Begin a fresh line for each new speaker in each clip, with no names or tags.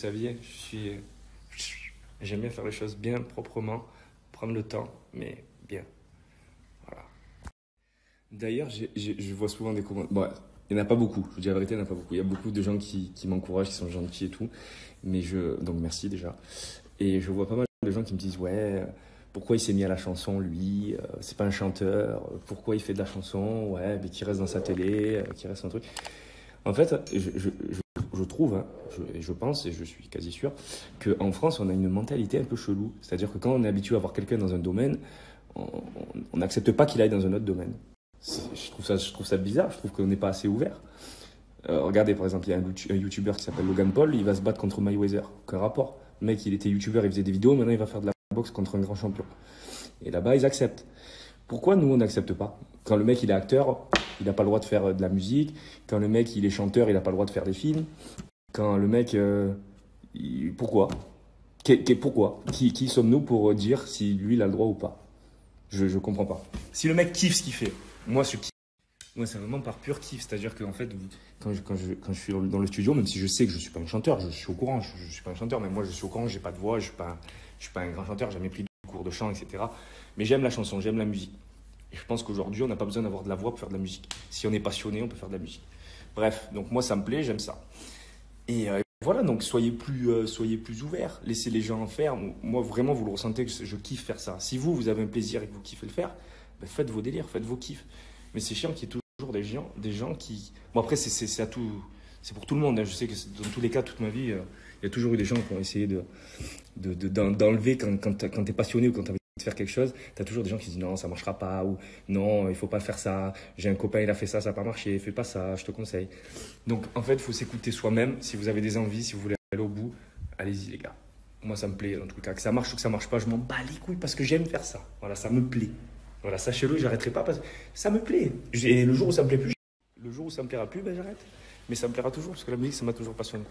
saviez, j'aime bien faire les choses bien, proprement, prendre le temps, mais bien. Voilà. D'ailleurs, je vois souvent des commentaires. Bon, il n'y en a pas beaucoup, je vous dis la vérité, il n'y en a pas beaucoup. Il y a beaucoup de gens qui m'encouragent, qui sont gentils et tout. Donc merci déjà. Et je vois pas mal de gens qui me disent, ouais, pourquoi il s'est mis à la chanson, lui, c'est pas un chanteur, pourquoi il fait de la chanson, ouais, mais qu'il reste dans sa télé, qu'il reste un truc. En fait, je trouve, hein, je pense et je suis quasi sûr, qu'en France, on a une mentalité un peu chelou. C'est-à-dire que quand on est habitué à voir quelqu'un dans un domaine, on n'accepte pas qu'il aille dans un autre domaine. Je trouve ça bizarre, je trouve qu'on n'est pas assez ouvert. Regardez, par exemple, il y a un YouTuber qui s'appelle Logan Paul, il va se battre contre Mayweather. Aucun rapport. Le mec, il était YouTuber, il faisait des vidéos, maintenant il va faire de la boxe contre un grand champion. Et là-bas, ils acceptent. Pourquoi nous, on n'accepte pas? Quand le mec, il est acteur, il n'a pas le droit de faire de la musique. Quand le mec, il est chanteur, il n'a pas le droit de faire des films. Quand le mec... pourquoi? Pourquoi? Qui sommes-nous pour dire si lui, il a le droit ou pas? Je comprends pas. Si le mec kiffe ce qu'il fait, moi, moi, c'est vraiment par pur kiff. C'est-à-dire qu'en fait, quand je suis dans le studio, même si je sais que je ne suis pas un chanteur, je suis au courant, je ne suis pas un chanteur, mais moi, je suis au courant, je n'ai pas de voix, je ne suis pas un grand chanteur, j'ai jamais pris de cours de chant, etc. Mais j'aime la chanson, j'aime la musique. Et je pense qu'aujourd'hui, on n'a pas besoin d'avoir de la voix pour faire de la musique. Si on est passionné, on peut faire de la musique. Bref, donc moi, ça me plaît, j'aime ça. Et voilà, donc soyez plus ouverts, laissez les gens en faire. Moi, vraiment, vous le ressentez que je kiffe faire ça. Si vous avez un plaisir et que vous kiffez le faire, ben faites vos délires, faites vos kiffs. Mais c'est chiant qu'il y ait toujours des gens qui... Bon, après, c'est pour tout le monde. Hein. Je sais que dans tous les cas, toute ma vie, il y a toujours eu des gens qui ont essayé d'enlever quand tu es passionné ou quand tu as envie de faire quelque chose. Tu as toujours des gens qui disent non, ça ne marchera pas, ou non, il ne faut pas faire ça. J'ai un copain, il a fait ça n'a pas marché, fais pas ça, je te conseille. Donc, en fait, il faut s'écouter soi-même. Si vous avez des envies, si vous voulez aller au bout, allez-y, les gars. Moi, ça me plaît, en tout cas. Que ça marche ou que ça marche pas, je m'en bats les couilles parce que j'aime faire ça. Voilà, ça me plaît. Voilà, sachez-le, j'arrêterai pas parce que ça me plaît. Et le jour où ça me plaît plus, le jour où ça me plaira plus, ben j'arrête. Mais ça me plaira toujours parce que la musique, ça m'a toujours passionné.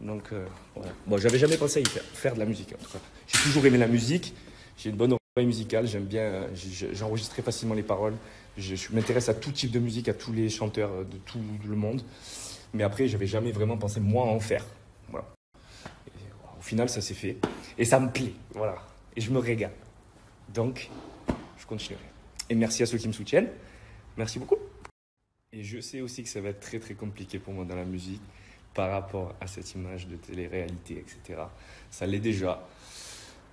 Donc, voilà. Bon, j'avais jamais pensé à faire de la musique, en tout cas. J'ai toujours aimé la musique. J'ai une bonne oreille musicale. J'aime bien. J'enregistrais facilement les paroles. Je m'intéresse à tout type de musique, à tous les chanteurs de tout le monde. Mais après, j'avais jamais vraiment pensé, moi, à en faire. Voilà. Et, au final, ça s'est fait. Et ça me plaît. Voilà. Et je me régale. Donc, je continuerai. Et merci à ceux qui me soutiennent. Merci beaucoup. Et je sais aussi que ça va être très très compliqué pour moi dans la musique par rapport à cette image de télé-réalité, etc. Ça l'est déjà.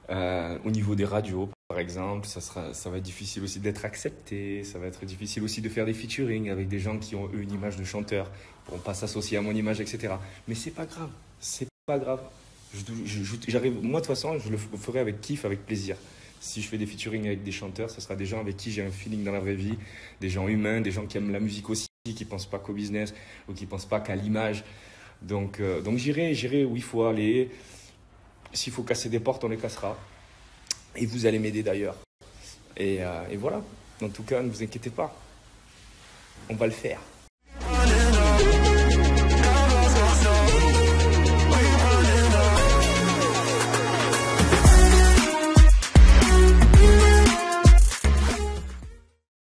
Au niveau des radios, par exemple, ça va être difficile aussi d'être accepté. Ça va être difficile aussi de faire des featuring avec des gens qui ont eux une image de chanteur. Ils ne pourront pas s'associer à mon image, etc. Mais c'est pas grave. C'est pas grave. J'arrive, moi, de toute façon, je le ferai avec kiff, avec plaisir. Si je fais des featuring avec des chanteurs, ce sera des gens avec qui j'ai un feeling dans la vraie vie, des gens humains, des gens qui aiment la musique aussi, qui ne pensent pas qu'au business ou qui ne pensent pas qu'à l'image. Donc j'irai où il faut aller. S'il faut casser des portes, on les cassera. Et vous allez m'aider d'ailleurs. Et voilà. En tout cas, ne vous inquiétez pas. On va le faire.